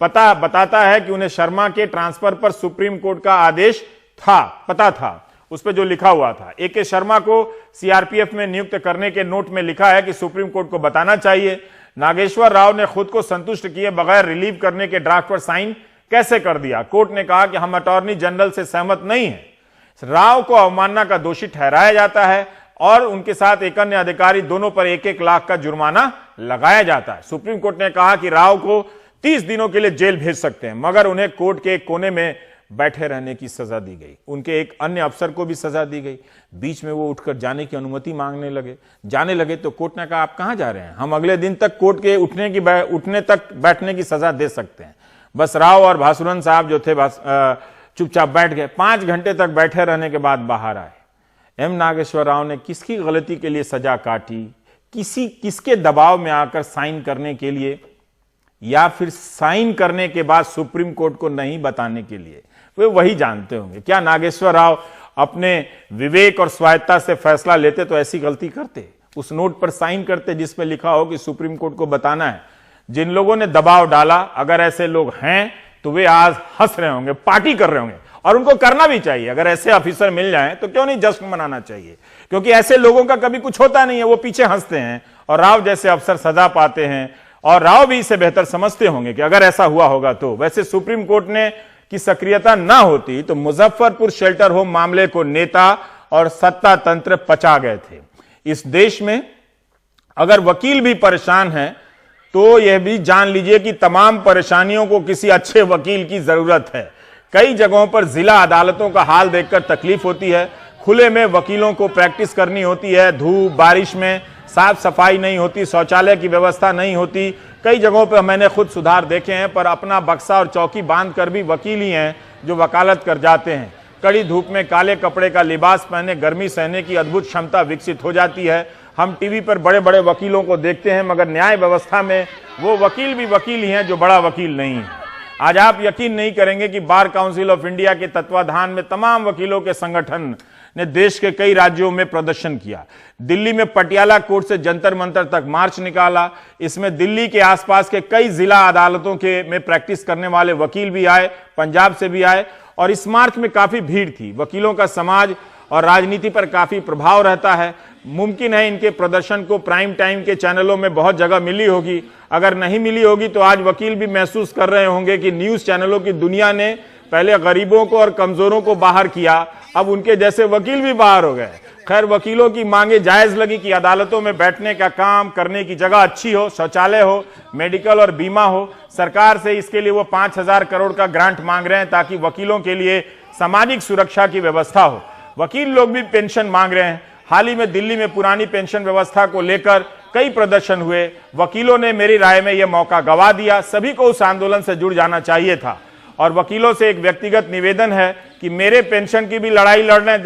बताता है कि उन्हें शर्मा के ट्रांसफर पर सुप्रीम कोर्ट का आदेश था, पता था, उस पर जो लिखा हुआ था, AK शर्मा को CRPF में नियुक्त करने के नोट में लिखा है कि सुप्रीम कोर्ट को बताना चाहिए नागेश्वर राव ने खुद को संतुष्ट किए बगैर रिलीव करने के ड्राफ्ट पर साइन कैसे कर दिया। कोर्ट ने कहा कि हम अटॉर्नी जनरल से सहमत नहीं हैं। राव को अवमानना का दोषी ठहराया जाता है और उनके साथ एक अन्य अधिकारी दोनों पर 1-1 लाख का जुर्माना लगाया जाता है। सुप्रीम कोर्ट ने कहा कि राव को 30 दिनों के लिए जेल भेज सकते हैं, मगर उन्हें कोर्ट के एक कोने में बैठे रहने की सजा दी गई। उनके एक अन्य अफसर को भी सजा दी गई। बीच में वो उठकर जाने की अनुमति मांगने लगे तो कोर्ट ने कहा आप कहां जा रहे हैं, हम अगले दिन तक कोर्ट के उठने तक बैठने की सजा दे सकते हैं। बस राव और भासुरन साहब जो थे चुपचाप बैठ गए। 5 घंटे तक बैठे रहने के बाद बाहर आए। एम नागेश्वर राव ने किसकी गलती के लिए सजा काटी, किसके दबाव में आकर साइन करने के लिए, या फिर साइन करने के बाद सुप्रीम कोर्ट को नहीं बताने के लिए, वे वही जानते होंगे। क्या नागेश्वर राव अपने विवेक और स्वायत्ता से फैसला लेते तो ऐसी गलती करते, उस नोट पर साइन करते जिसमें लिखा हो कि सुप्रीम कोर्ट को बताना है। जिन लोगों ने दबाव डाला, अगर ऐसे लोग हैं तो वे आज हंस रहे होंगे, पार्टी कर रहे होंगे, और उनको करना भी चाहिए। अगर ऐसे ऑफिसर मिल जाएं तो क्यों नहीं जश्न मनाना चाहिए, क्योंकि ऐसे लोगों का कभी कुछ होता नहीं है, वो पीछे हंसते हैं और राव जैसे अफसर सजा पाते हैं। और राव भी इसे बेहतर समझते होंगे कि अगर ऐसा हुआ होगा तो। वैसे सुप्रीम कोर्ट ने की सक्रियता ना होती तो मुजफ्फरपुर शेल्टर होम मामले को नेता और सत्ता तंत्र पचा गए थे। इस देश में अगर वकील भी परेशान है तो यह भी जान लीजिए कि तमाम परेशानियों को किसी अच्छे वकील की जरूरत है। कई जगहों पर जिला अदालतों का हाल देखकर तकलीफ होती है। खुले में वकीलों को प्रैक्टिस करनी होती है, धूप बारिश में साफ सफाई नहीं होती, शौचालय की व्यवस्था नहीं होती। कई जगहों पर मैंने खुद सुधार देखे हैं, पर अपना बक्सा और चौकी बांध कर भी वकील ही हैं जो वकालत कर जाते हैं। कड़ी धूप में काले कपड़े का लिबास पहने गर्मी सहने की अद्भुत क्षमता विकसित हो जाती है। हम टीवी पर बड़े बड़े वकीलों को देखते हैं, मगर न्याय व्यवस्था में वो वकील भी वकील ही हैं जो बड़ा वकील नहीं है। आज आप यकीन नहीं करेंगे कि बार काउंसिल ऑफ इंडिया के तत्वाधान में तमाम वकीलों के संगठन ने देश के कई राज्यों में प्रदर्शन किया। दिल्ली में पटियाला कोर्ट से जंतर मंतर तक मार्च निकाला। इसमें दिल्ली के आसपास के कई जिला अदालतों के में प्रैक्टिस करने वाले वकील भी आए, पंजाब से भी आए, और इस मार्च में काफी भीड़ थी। वकीलों का समाज और राजनीति पर काफी प्रभाव रहता है। मुमकिन है इनके प्रदर्शन को प्राइम टाइम के चैनलों में बहुत जगह मिली होगी। अगर नहीं मिली होगी तो आज वकील भी महसूस कर रहे होंगे कि न्यूज चैनलों की दुनिया ने पहले गरीबों को और कमजोरों को बाहर किया, अब उनके जैसे वकील भी बाहर हो गए। खैर, वकीलों की मांगे जायज लगी कि अदालतों में बैठने का काम करने की जगह अच्छी हो, शौचालय हो, मेडिकल और बीमा हो। सरकार से इसके लिए वो 5,000 करोड़ का ग्रांट मांग रहे हैं ताकि वकीलों के लिए सामाजिक सुरक्षा की व्यवस्था हो। वकील लोग भी पेंशन मांग रहे हैं। हाल ही में दिल्ली में पुरानी पेंशन व्यवस्था को लेकर कई प्रदर्शन हुए। वकीलों ने मेरी राय में यह मौका गंवा दिया। सभी को उस आंदोलन से जुड़ जाना चाहिए था। और वकीलों से एक व्यक्तिगत निवेदन है कि मेरे पेंशन की भी लड़ाई लड़ लें।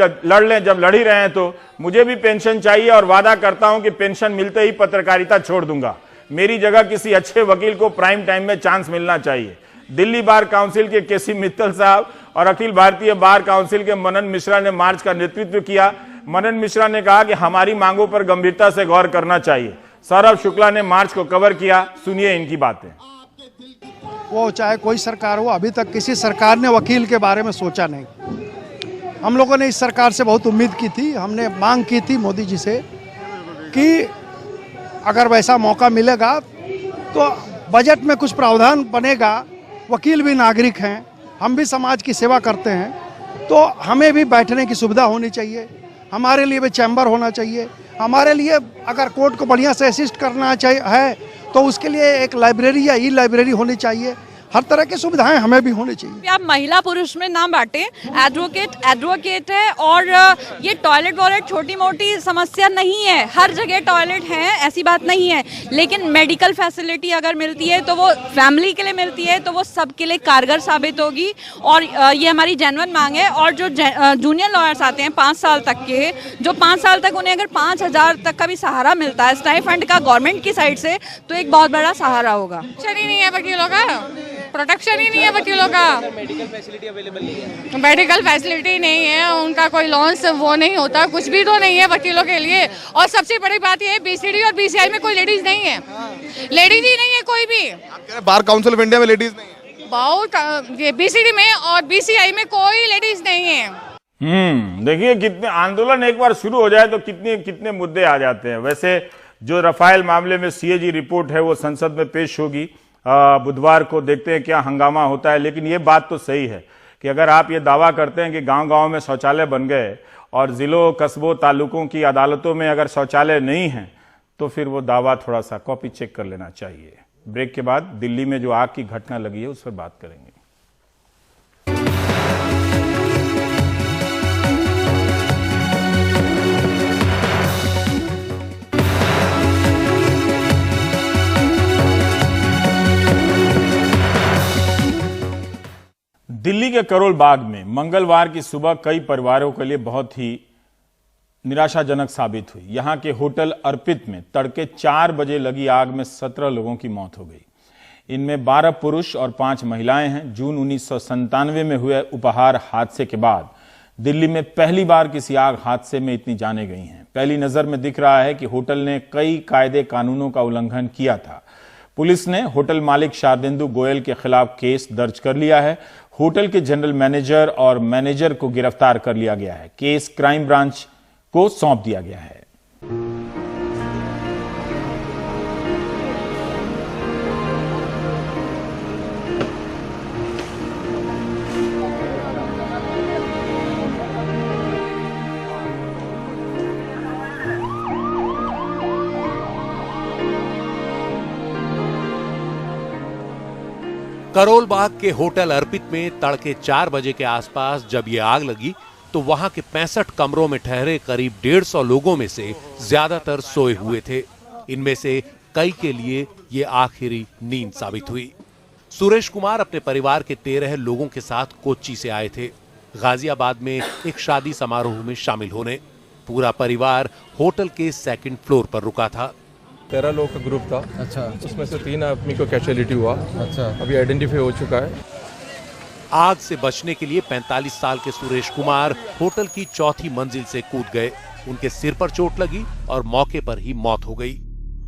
जब लड़ ही रहे हैं तो मुझे भी पेंशन चाहिए, और वादा करता हूं कि पेंशन मिलते ही पत्रकारिता छोड़ दूंगा। मेरी जगह किसी अच्छे वकील को प्राइम टाइम में चांस मिलना चाहिए। दिल्ली बार काउंसिल के केसी मित्तल साहब और अखिल भारतीय बार काउंसिल के मनन मिश्रा ने मार्च का नेतृत्व किया। मनन मिश्रा ने कहा कि हमारी मांगों पर गंभीरता से गौर करना चाहिए। सौरभ शुक्ला ने मार्च को कवर किया। सुनिए इनकी बातें। वो चाहे कोई सरकार हो, अभी तक किसी सरकार ने वकील के बारे में सोचा नहीं। हम लोगों ने इस सरकार से बहुत उम्मीद की थी। हमने मांग की थी मोदी जी से कि अगर वैसा मौका मिलेगा तो बजट में कुछ प्रावधान बनेगा। वकील भी नागरिक हैं, हम भी समाज की सेवा करते हैं, तो हमें भी बैठने की सुविधा होनी चाहिए। हमारे लिए भी चैम्बर होना चाहिए। हमारे लिए अगर कोर्ट को बढ़िया से असिस्ट करना चाहिए है तो उसके लिए एक लाइब्रेरी या ई लाइब्रेरी होनी चाहिए। हर तरह की सुविधाएं हमें भी होनी चाहिए। आप महिला पुरुष में ना बांटे। एडवोकेट है, और ये टॉयलेट वॉयलेट छोटी मोटी समस्या नहीं है। हर जगह टॉयलेट है, ऐसी बात नहीं है, लेकिन मेडिकल फैसिलिटी अगर मिलती है तो वो फैमिली के लिए मिलती है तो वो सबके लिए कारगर साबित होगी। और ये हमारी जेन्युइन मांग है। और जो जूनियर लॉयर्स आते हैं 5 साल तक के, जो 5 साल तक उन्हें अगर 5,000 तक का भी सहारा मिलता है स्टाइपेंड का गवर्नमेंट की साइड से, तो एक बहुत बड़ा सहारा होगा। नहीं है वकीलों का, प्रोटेक्शन ही नहीं है वकीलों का। मेडिकल फैसिलिटी अवेलेबल नहीं है। मेडिकल फैसिलिटी नहीं है, उनका कोई लॉन्स वो नहीं होता, कुछ भी तो नहीं है वकीलों के लिए। और सबसे बड़ी बात ये है, BCD और BCI में कोई लेडीज नहीं है। लेडीज ही नहीं है कोई भी। बार काउंसिल ऑफ इंडिया में लेडीज नहीं है। बहुत ये BCD में और BCI में कोई लेडीज नहीं है। देखिए कितने आंदोलन एक बार शुरू हो जाए तो कितने कितने मुद्दे आ जाते हैं। वैसे जो रफाल मामले में सीएजी रिपोर्ट है वो संसद में पेश होगी बुधवार को, देखते हैं क्या हंगामा होता है। लेकिन ये बात तो सही है कि अगर आप ये दावा करते हैं कि गांव-गांव में शौचालय बन गए और जिलों, कस्बों, तालुकों की अदालतों में अगर शौचालय नहीं है तो फिर वो दावा थोड़ा सा कॉपी चेक कर लेना चाहिए। ब्रेक के बाद दिल्ली में जो आग की घटना लगी है उस पर बात करेंगे। दिल्ली के करोल बाग में मंगलवार की सुबह कई परिवारों के लिए बहुत ही निराशाजनक साबित हुई। यहां के होटल अर्पित में तड़के 4 बजे लगी आग में 17 लोगों की मौत हो गई। इनमें 12 पुरुष और 5 महिलाएं हैं। जून 1997 में हुए उपहार हादसे के बाद दिल्ली में पहली बार किसी आग हादसे में इतनी जानें गई हैं। पहली नजर में दिख रहा है कि होटल ने कई कायदे कानूनों का उल्लंघन किया था। पुलिस ने होटल मालिक शारदेंदु गोयल के खिलाफ केस दर्ज कर लिया है। होटल के जनरल मैनेजर और मैनेजर को गिरफ्तार कर लिया गया है। केस क्राइम ब्रांच को सौंप दिया गया है। करोल बाग के होटल अर्पित में तड़के 4 बजे के आसपास जब ये आग लगी तो वहां के 65 कमरों में ठहरे करीब 150 लोगों में से ज्यादातर सोए हुए थे। इनमें से कई के लिए ये आखिरी नींद साबित हुई। सुरेश कुमार अपने परिवार के 13 लोगों के साथ कोच्चि से आए थे गाजियाबाद में एक शादी समारोह में शामिल होने। पूरा परिवार होटल के 2nd फ्लोर पर रुका था। 13 लोगों का ग्रुप था। अच्छा। उसमें से 3 आदमी को कैजुअलिटी हुआ। अच्छा। अभी आइडेंटिफाई हो चुका है। आग से बचने के लिए 45 साल के सुरेश कुमार होटल की 4थी मंजिल से कूद गए। उनके सिर पर चोट लगी और मौके पर ही मौत हो गई।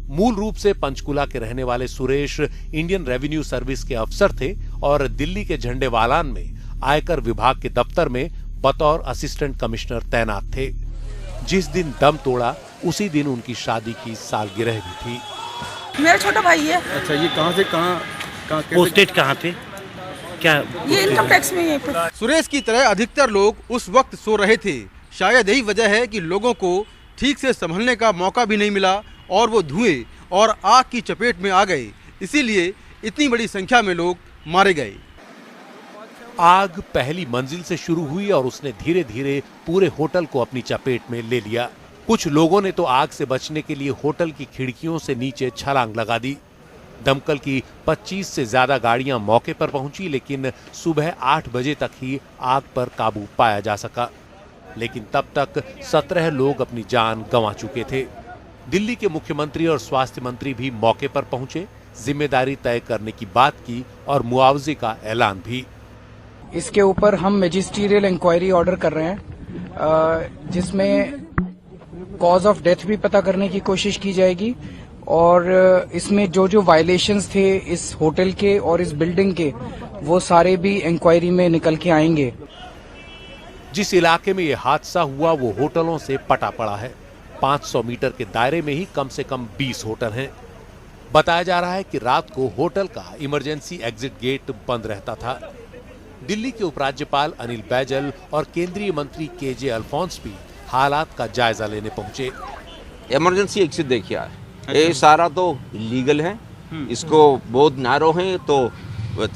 मूल रूप से पंचकुला के रहने वाले सुरेश इंडियन रेवेन्यू सर्विस के अफसर थे और दिल्ली के झंडेवालान में आयकर विभाग के दफ्तर में बतौर असिस्टेंट कमिश्नर तैनात थे। जिस दिन दम तोड़ा उसी दिन उनकी शादी की सालगिरह भी थी। मेरा छोटा भाई है। अच्छा, ये कहाँ से कहाँ पोस्टेड कहाँ पे, क्या ये इनकम टैक्स में है। सुरेश की तरह अधिकतर लोग उस वक्त सो रहे थे। शायद यही वजह है कि लोगों को ठीक से संभलने का मौका भी नहीं मिला और वो धुएं और आग की चपेट में आ गए। इसीलिए इतनी बड़ी संख्या में लोग मारे गए। आग पहली मंजिल से शुरू हुई और उसने धीरे धीरे पूरे होटल को अपनी चपेट में ले लिया। कुछ लोगों ने तो आग से बचने के लिए होटल की खिड़कियों से नीचे छलांग लगा दी। दमकल की 25 से ज्यादा गाड़ियां मौके पर पहुंची, लेकिन सुबह 8 बजे तक ही आग पर काबू पाया जा सका। लेकिन तब तक 17 लोग अपनी जान गंवा चुके थे। दिल्ली के मुख्यमंत्री और स्वास्थ्य मंत्री भी मौके पर पहुंचे, जिम्मेदारी तय करने की बात की और मुआवजे का ऐलान भी। इसके ऊपर हम मैजिस्ट्रियल इंक्वायरी ऑर्डर कर रहे हैं, जिसमें कॉज ऑफ डेथ भी पता करने की कोशिश की जाएगी और इसमें जो जो वायलेशंस थे इस होटल के और इस बिल्डिंग के, वो सारे भी इंक्वायरी में निकल के आएंगे। जिस इलाके में यह हादसा हुआ वो होटलों से पटा पड़ा है। 500 मीटर के दायरे में ही कम से कम 20 होटल हैं। बताया जा रहा है कि रात को होटल का इमरजेंसी एग्जिट गेट बंद रहता था। दिल्ली के उपराज्यपाल अनिल बैजल और केंद्रीय मंत्री केजे अल्फोंस भी हालात का जायजा लेने पहुंचे। इमरजेंसी एग्जिट देखिए, ये सारा तो इलीगल है, इसको बहुत नैरो है, तो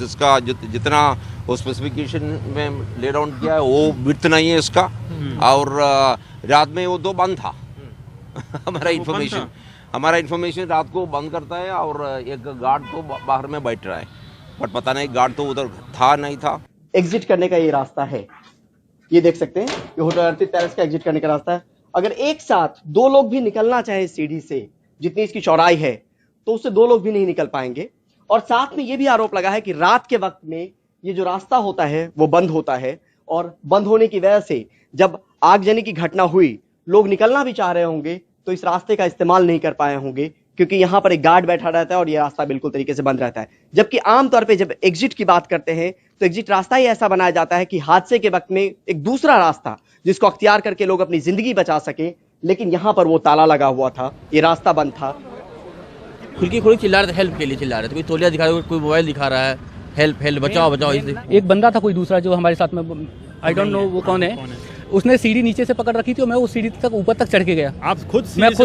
इसका जितना स्पेसिफिकेशन में ले डाउन किया है वो विड्थ नहीं है इसका। और रात में वो 2 बंद था। हमारा इन्फॉर्मेशन रात को बंद करता है और एक गार्ड तो बाहर में बैठ रहा है, बट पता नहीं गार्ड तो उधर था नहीं था। एग्जिट करने का ये रास्ता है, ये देख सकते हैं, ये होटल अर्पित पैलेस का एग्जिट करने का रास्ता है। अगर एक साथ 2 लोग भी निकलना चाहे सीढ़ी से, जितनी इसकी चौड़ाई है, तो उससे 2 लोग भी नहीं निकल पाएंगे। और साथ में ये भी आरोप लगा है कि रात के वक्त में ये जो रास्ता होता है वो बंद होता है और बंद होने की वजह से जब आगजनी की घटना हुई, लोग निकलना भी चाह रहे होंगे तो इस रास्ते का इस्तेमाल नहीं कर पाए होंगे, क्योंकि यहाँ पर एक गार्ड बैठा रहता है और ये रास्ता बिल्कुल तरीके से बंद रहता है। जबकि आमतौर पे जब एग्जिट की बात करते हैं तो एग्जिट रास्ता ही ऐसा बनाया जाता है कि हादसे के वक्त में एक दूसरा रास्ता जिसको अख्तियार करके लोग अपनी जिंदगी बचा सके, लेकिन यहाँ पर वो ताला लगा हुआ था, ये रास्ता बंद था। खुल की चिल्ला रहे थे, हेल्प के लिए चिल्ला रहे थे, कोई तौलिया दिखा रहा है, कोई मोबाइल दिखा रहा है, हेल्प हेल्प बचाओ बचाओ। एक बंदा था कोई दूसरा जो हमारे साथ में, आई डोंट नो वो कौन है, उसने सीढ़ी नीचे से पकड़ रखी थी और मैं उस सीढ़ी तक ऊपर तक चढ़ के गया। आप खुद सीढ़ी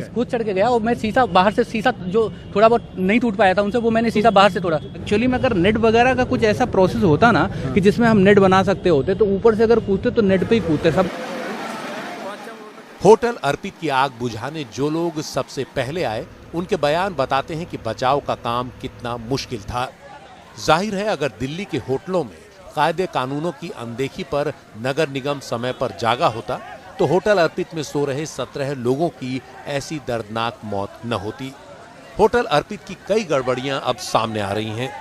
खुद चढ़ के गया और मैं शीशा बाहर से, शीशा जो थोड़ा बहुत नहीं टूट पाया था उनसे, वो मैंने शीशा बाहर से तोड़ा। एक्चुअली में अगर नेट वगैरह का कुछ ऐसा प्रोसेस होता ना कि जिसमें हम नेट बना सकते होते तो ऊपर से अगर कूदते तो नेट पे ही कूदते सब। होटल अर्पित की आग बुझाने जो लोग सबसे पहले आए उनके बयान बताते हैं कि बचाव का काम कितना मुश्किल था। जाहिर है अगर दिल्ली के होटलों में कायदे कानूनों की अनदेखी पर नगर निगम समय पर जागा होता तो होटल अर्पित में सो रहे 17 लोगों की ऐसी दर्दनाक मौत न होती। होटल अर्पित की कई गड़बड़ियां अब सामने आ रही हैं।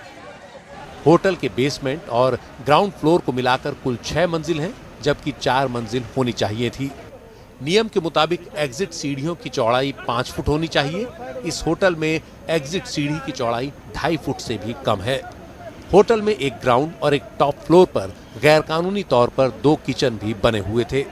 होटल के बेसमेंट और ग्राउंड फ्लोर को मिलाकर कुल 6 मंजिल हैं, जबकि 4 मंजिल होनी चाहिए थी। नियम के मुताबिक एग्जिट सीढ़ियों की चौड़ाई 5 फुट होनी चाहिए। इस होटल में एग्जिट सीढ़ी की चौड़ाई 2.5 फुट से भी कम है। होटल में एक ग्राउंड और एक टॉप फ्लोर पर गैरकानूनी तौर पर 2 किचन भी बने हुए थे।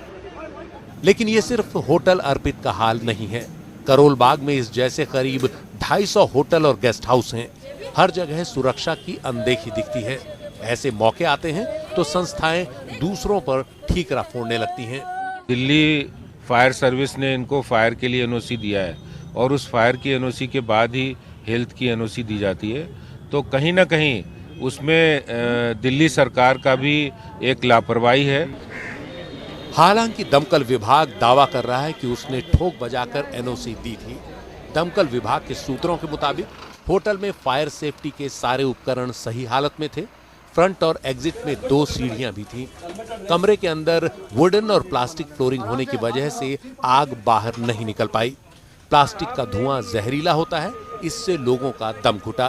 लेकिन ये सिर्फ होटल अर्पित का हाल नहीं है। करोल बाग में इस जैसे करीब 250 होटल और गेस्ट हाउस हैं। हर जगह सुरक्षा की अनदेखी दिखती है। ऐसे मौके आते हैं तो संस्थाएं दूसरों पर ठीकरा फोड़ने लगती हैं। दिल्ली फायर सर्विस ने इनको फायर के लिए एनओसी दिया है और उस फायर की एनओसी के बाद ही हेल्थ की एनओसी दी जाती है, तो कहीं ना कहीं उसमें दिल्ली सरकार का भी एक लापरवाही है। हालांकि दमकल विभाग दावा कर रहा है कि उसने ठोक बजाकर एनओसी दी थी। दमकल विभाग के सूत्रों के मुताबिक होटल में फायर सेफ्टी के सारे उपकरण सही हालत में थे। फ्रंट और एग्जिट में 2 सीढ़ियां भी थीं। कमरे के अंदर वुडन और प्लास्टिक फ्लोरिंग होने की वजह से आग बाहर नहीं निकल पाई। प्लास्टिक का धुआं जहरीला होता है, इससे लोगों का दम घुटा।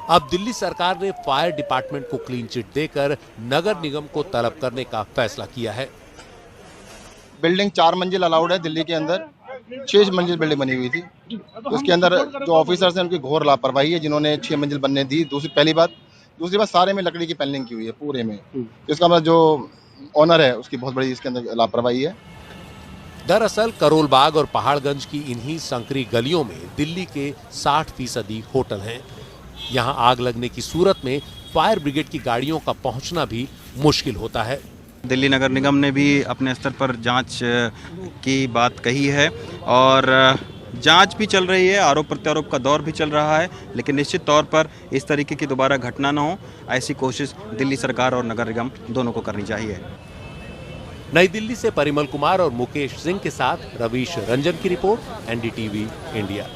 अब दिल्ली सरकार ने फायर डिपार्टमेंट को क्लीन चिट देकर नगर निगम को तलब करने का फैसला किया है। बिल्डिंग 4 मंजिल अलाउड है दिल्ली के अंदर, 6 मंजिल बिल्डिंग बनी हुई थी। तो उसके अंदर जो ऑफिसर्स हैं उनकी घोर लापरवाही है, जिन्होंने 6 मंजिल बनने दी। दूसरी बात सारे में लकड़ी की पैनलिंग की हुई है पूरे में। इसका मतलब जो ऑनर है उसकी बहुत बड़ी इसके अंदर लापरवाही है। दरअसल करोल बाग और पहाड़गंज की इन्हीं संकरी गलियों में दिल्ली के 60% होटल हैं। यहां आग लगने की सूरत में फायर ब्रिगेड की गाड़ियों का पहुंचना भी मुश्किल होता है। दिल्ली नगर निगम ने भी अपने स्तर पर जांच की बात कही है और जांच भी चल रही है, आरोप प्रत्यारोप का दौर भी चल रहा है, लेकिन निश्चित तौर पर इस तरीके की दोबारा घटना न हो, ऐसी कोशिश दिल्ली सरकार और नगर निगम दोनों को करनी चाहिए। नई दिल्ली से परिमल कुमार और मुकेश सिंह के साथ रवीश रंजन की रिपोर्ट, एनडीटीवी इंडिया।